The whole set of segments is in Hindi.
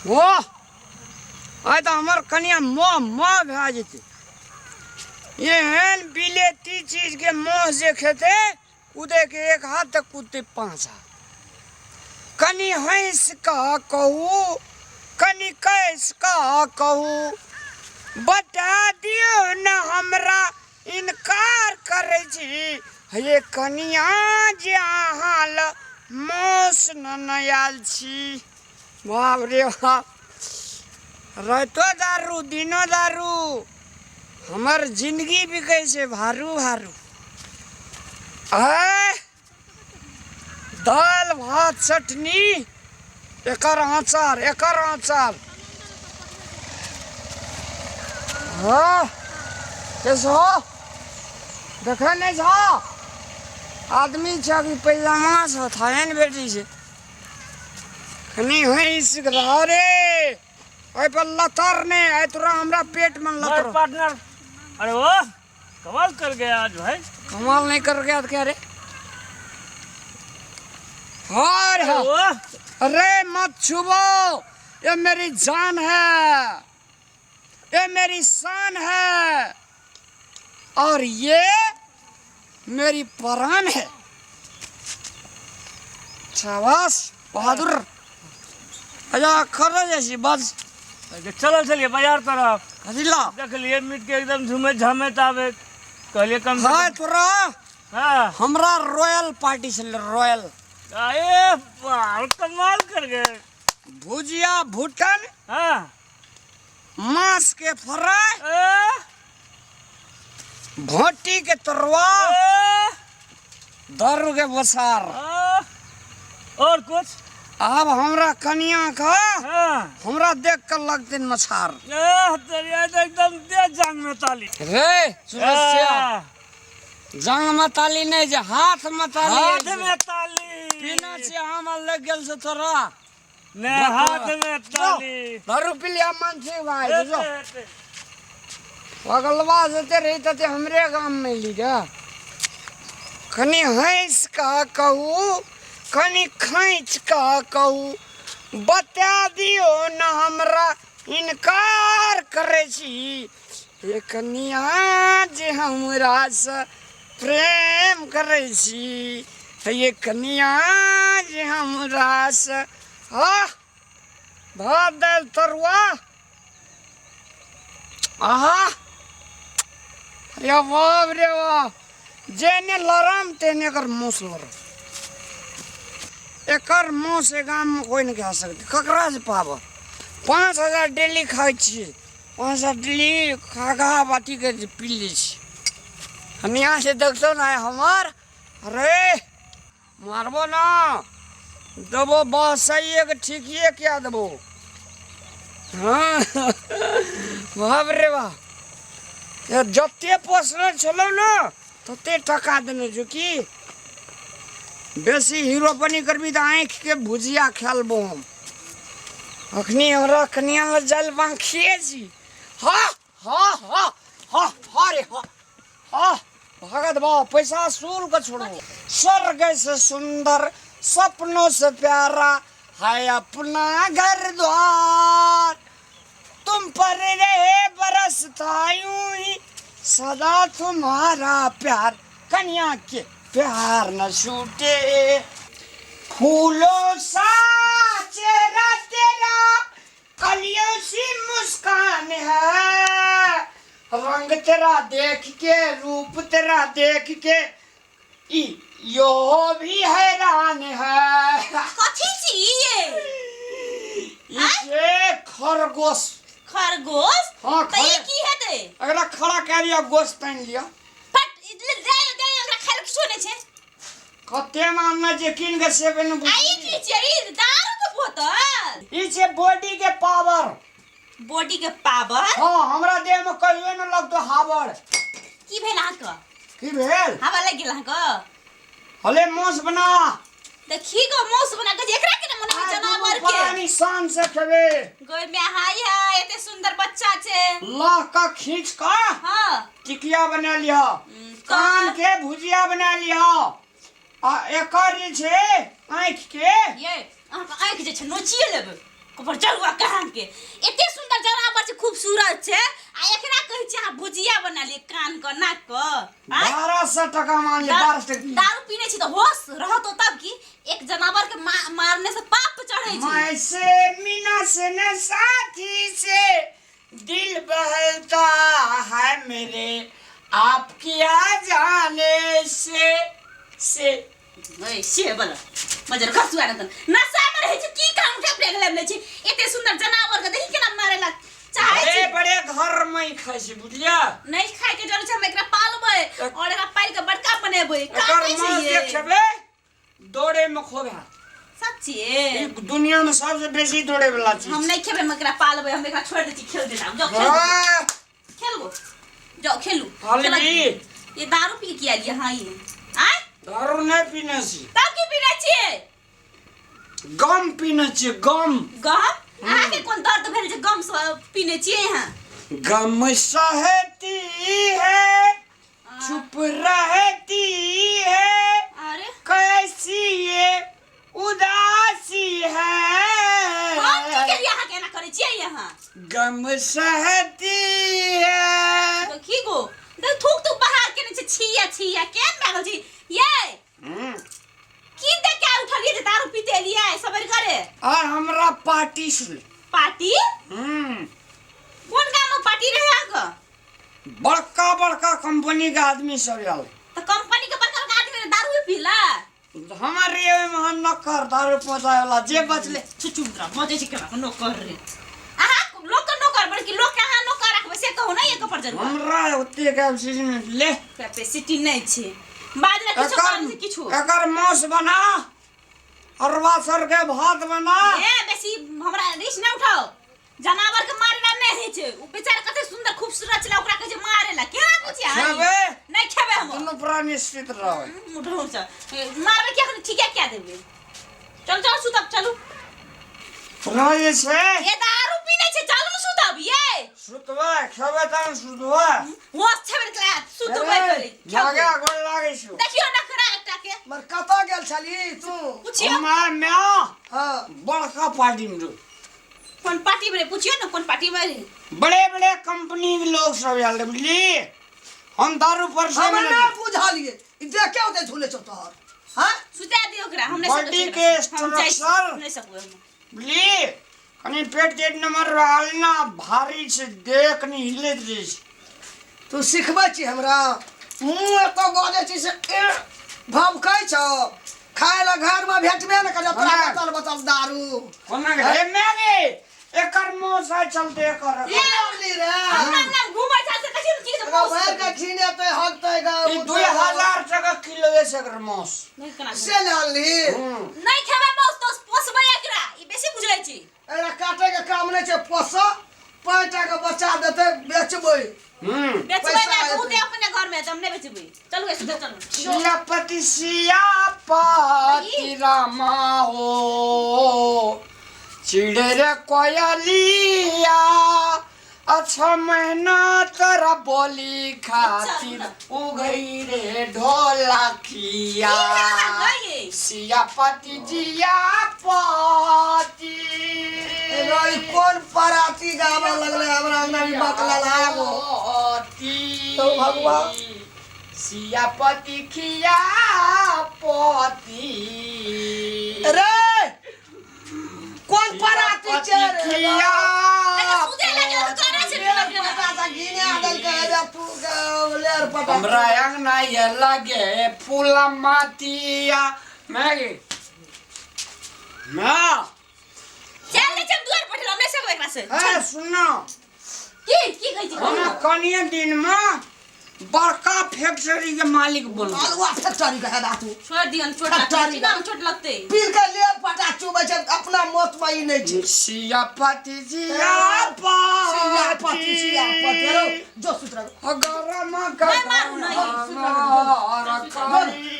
वो आय तो हमार कनिया मोह मोह भा जेते एहन बिलेती चीज के मोह से खेते कूदे के एक हाथ तक कूदते 5 हाथ। कनी हंस का कहू कनी कैस का कहू बता दियो न हमरा इनकार करे छी ये कनिया जे अहाँ ल मौस न आयल छी। बाप रे बाप रातो दारू दिनो दारू हमार जिंदगी बिकै छै भारू भारू। दाल भात चटनी एकर आचार हाँ कैसे हो देखे नहीं छो आदमी छ कि पैजामा छ थाहे न बेटी छै कनी हंस रहा रे ओय पर लतर ने आय तोरा हमरा पेट में लतर पार्टनर। अरे वो कमाल कर गया आज भाई। कमाल नहीं कर गया तो क्या रे हाँ अरे मत छुबो ये मेरी जान है ये मेरी शान है और ये मेरी परान है। शाबाश बहादुर अच्छा खरो जैसी बस चलो चलिए बाजार तरफ हजिला देख लिए मीट के एकदम झूमे झामे तावे कहलिए कम हाँ तोरा हाँ हमरा रॉयल पार्टी से रॉयल अरे वाह कमाल कर गए। भुजिया भुटन हाँ मांस के फ्राई भोटी के तरुआ दारू के बसार और कुछ अब हमरा कनिया का हाँ हमरा देख कर लगते मछार एकदम दे जांग में ताली रे सुरस्या जांग में ताली नहीं जे हाथ में ताली हाथ में ताली पीना से हम लग गेल से तोरा ने हाथ में ताली दारू पी लिया मन से भाई जो पगलवा जते रही तते हमरे गांव में ली रे कनी हंस का कहू कनी खींच का कहू बता दियो न हमरा इनकार करे छी ये कनिया जे हमरा से प्रेम करे छी ये कनिया जे हमरा से भात दाल तरुआ आहा या बाप रे वाह जेने लरम तेने कर मुंह लरम एकर मुँह से गाँव में कोई नहीं खा सकते ककरा से पाब 5000 डेली खाई छी 5000 डेली खा बाटी के पी ली छी हम यहाँ से देखो ना हमार अरे मारबो ना देबो बस सही है ठीक है क्या देबो हाँ बाप रे वाह जते पोसने चलो ना तते टका देने जो कि बेसी हीरो बनी करबी तो आँख के भुजिया खेलबो हम अखनी हमरा कनिया में जल बांखिए छी हा हा हा हा हा रे हा हा भगत बा पैसा सूल का छोड़ो स्वर्ग से सुंदर सपनों से प्यारा है अपना घर द्वार तुम पर रहे बरसता यूं ही सदा तुम्हारा प्यार कन्या के प्यार न छूटे फूलों सा चेहरा तेरा कलियों सी मुस्कान है रंग तेरा देख के रूप तेरा देख के यो भी हैरान है। कथी छी ये खरगोश खरगोश हाँ तो ये की हेते अगला खड़ा कर लिया गोश्त तान लिया फट इतले जाय ओकरा खाइल किछो नै छै कते मानना जे किन के सेवन आई की छै ई दारू के बोतल ई छै बॉडी के पावर बॉडी के पावर हां हमरा देह में कहियो न लगतो हावड़ की भेल अहाँक की भेल हवा लग गेल अहाँक हले मौस बना देखी गो मौस बना के एकरा के मन है जानवर के पानी शान से खेबे गोय में हाय है एते सुंदर बच्चा छै लाह का खींच का हां टिकिया बना लिया कान के भुजिया बना लिया आ एकर जे छै आँख के ये अहाँक आँख जे छै नोचिए लेबै कपर चलुआ कान के एते सुंदर जनावर छै खूबसूरत छै आ एकरा कहै छै आ भुजिया बना लिए कान क नाक क 1200 टका मान ले 1200 टका दारू पीने छी तो होश रहत तब की एक जनावर के मारने से पाप चढ़ै छै मैं से मीना से न साथी से दिल बहलता है मेरे आप क्या जाने से ओए से बोल मजर खसुआ न नशा में रहै छै की काम उठे ब्रेक लेले छी एते सुंदर जनावर के देखि केना मारेला चाहे बड़े छी बड़े घर में खाइ छी बुझलिया नहीं खाए के जरूर छै हम एकरा पालबै और एकरा पाल के बड़का बनेबै का एकर कहै मांस छै देखबे दौड़े में खोबे सच्ची ई दुनिया में सबसे बेसी दौड़े वाला चीज हम नहीं खेबे हम एकरा पालबै हम एकरा छोड़ दै छी खेल देता जाओ खेल हाँ, खेलो जाओ खेलू पालबी ये दारू पी के आलिए हां ये आय दारू नहीं पीने छी तब की पीने छिए गम पीने छी गम गम अहाँ के कोन दर्द भेल जे गम पीने छिए यहाँ गम सहती है चुप रहती है अरे कैसी ये उदासी है हम की के यहाँ केना करे छिए यहाँ गम सहती है तो की गो देख थूक तू बाहर केने छै छिया केन लागल छी ये की दे के उठलिए जे दारू पीते लिए सबर करे और हमरा पार्टी सुन पार्टी कौन काम में पार्टी रहे आगा बड़का बड़का कंपनी के आदमी सब आयल तो कंपनी के बड़का आदमी ने दारू भी पीला हमारे में हम नकर दारू पहुंचाए वाला जे बचले चुप रह मजे से केना नो कर रे आहा लोग के नौकर बल्कि लोग के हां नौकर रखबे से कहू ना ये कपर जरूर हमरा ओते के सीजन ले कैपेसिटी नहीं छे बाजला किछु काम से किछु एकर मांस बना अरवा सर के भात बना ए बेसी हमरा रिस न उठाओ जनावर के मारेला नहीं है छे उ बेचारा कते सुंदर खूबसूरत छला ओकरा कहे मारेला केना बुझिया खेबे नहीं खेबे हम दुनु प्राणी स्थित रहे मुढो से मारबे क्या ठीक है क्या देबे चल चल सुतब चलू रहे से ये दारू पीने छे चल न सुतब ये सुतवा खेबे त सुतवा वो छेबे के सुतबे करे जागा गोल लागे छु देखियो ना खरा एकटा के मर कता गेल छली तू पूछियो हमार म्या हां बड़का पार्टी में रहो। कौन पार्टी में पूछियो ना कौन पार्टी में बड़े बड़े कंपनी के लोग सब आयल रहे, बुझली हम दारू पर से हम ना बुझालिए ई देख के ओते झूले छ तोहर हां सुता दियो ओकरा हम बॉडी के स्ट्रक्चर नहीं सकबो बुझली कनी पेट जेट नंबर रहल ना भारी से देख नहीं हिले दे तू सिखबै छी हमरा मुंह एतो गजे छी से भभकै छ खाए ला घर में भेटबे न कर तोरा बतल बतल दारू कोना हे मैंने एकर मोसा चलते एकर ये बोली रे हम ना घूमै छ से कथि की एगो भर के खीने तो हकते गा ई 2000 टका किलो है एकर मोस नहीं कना से लाली नहीं खेबे मौस तो पोसबे एकरा ई बेसी बुझै छी एरा काटे के काम नहीं छै पोस 5 टा के बच्चा देते बेचबै बेचबे पैसा ना आएते। बहुते अपने घर में हम नहीं बेचबे चलू ऐसे चलू सियापति सियापति रामा हो चिड़े रे कोयलिया अच्छा महीना तेरा बोली खातिर उगई रे ढोलकिया सियापति जियापति एगो ई कोन पराती गावे लगले हमरा अंगना में बकला लागो तो भगवान सियापति खियापति रे कोन पराती छे रे अरे सुते लगे तो करे छे पता सा गिने आदल के रे तू के लेर पता हमरा अंगना ये लगे फूला मातिया मैगी ना चल ले चल दुआर पर हम नहीं सकबे एकरा से है सुनो की कहै छी हम कनिए दिन में बड़का फैक्ट्री के मालिक बन अलवा फैक्ट्री के है तू छोड़ दियन छोड़ फैक्ट्री ना छोड़ लगते पीर के लेर पटा चुबै छै अपना मौत में ही नहीं छै सियापति सियापति रो जो सुतरा अगर मारू नहीं,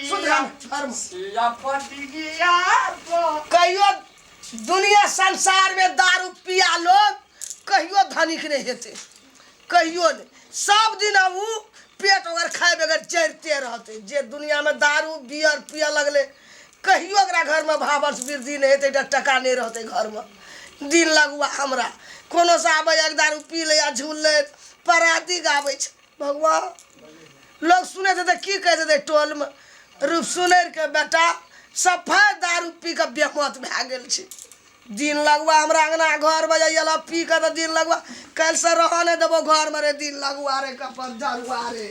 सुधर सियापति कहियो दुनिया संसार में दारू पिया लोग कहियो धनिक नहीं हेते कहियो नहीं सब दिन अब उ पेट अगर खाए बगैर चढ़ते रहते जे दुनिया में दारू बियर पिया लगले कहियो ओकरा घर में भावस वृद्धि नहीं हेते टका नहीं रहते घर में दिन लगुआ हमरा कोनो से आबे एक दारू पी ले या झूल ले पराती गाबै छै भगवान लोग सुने थे की कहते थे टोल में रूप सुनर के बेटा सफाई दारू पी के बेमत भए गेल छै दिन लगुआ हमरा अंगना घर बजाइला पी के तो दिन लगुआ कल से रह नहीं देबो घर में रे दिन लगुआ रे कपड़ दारुआ रे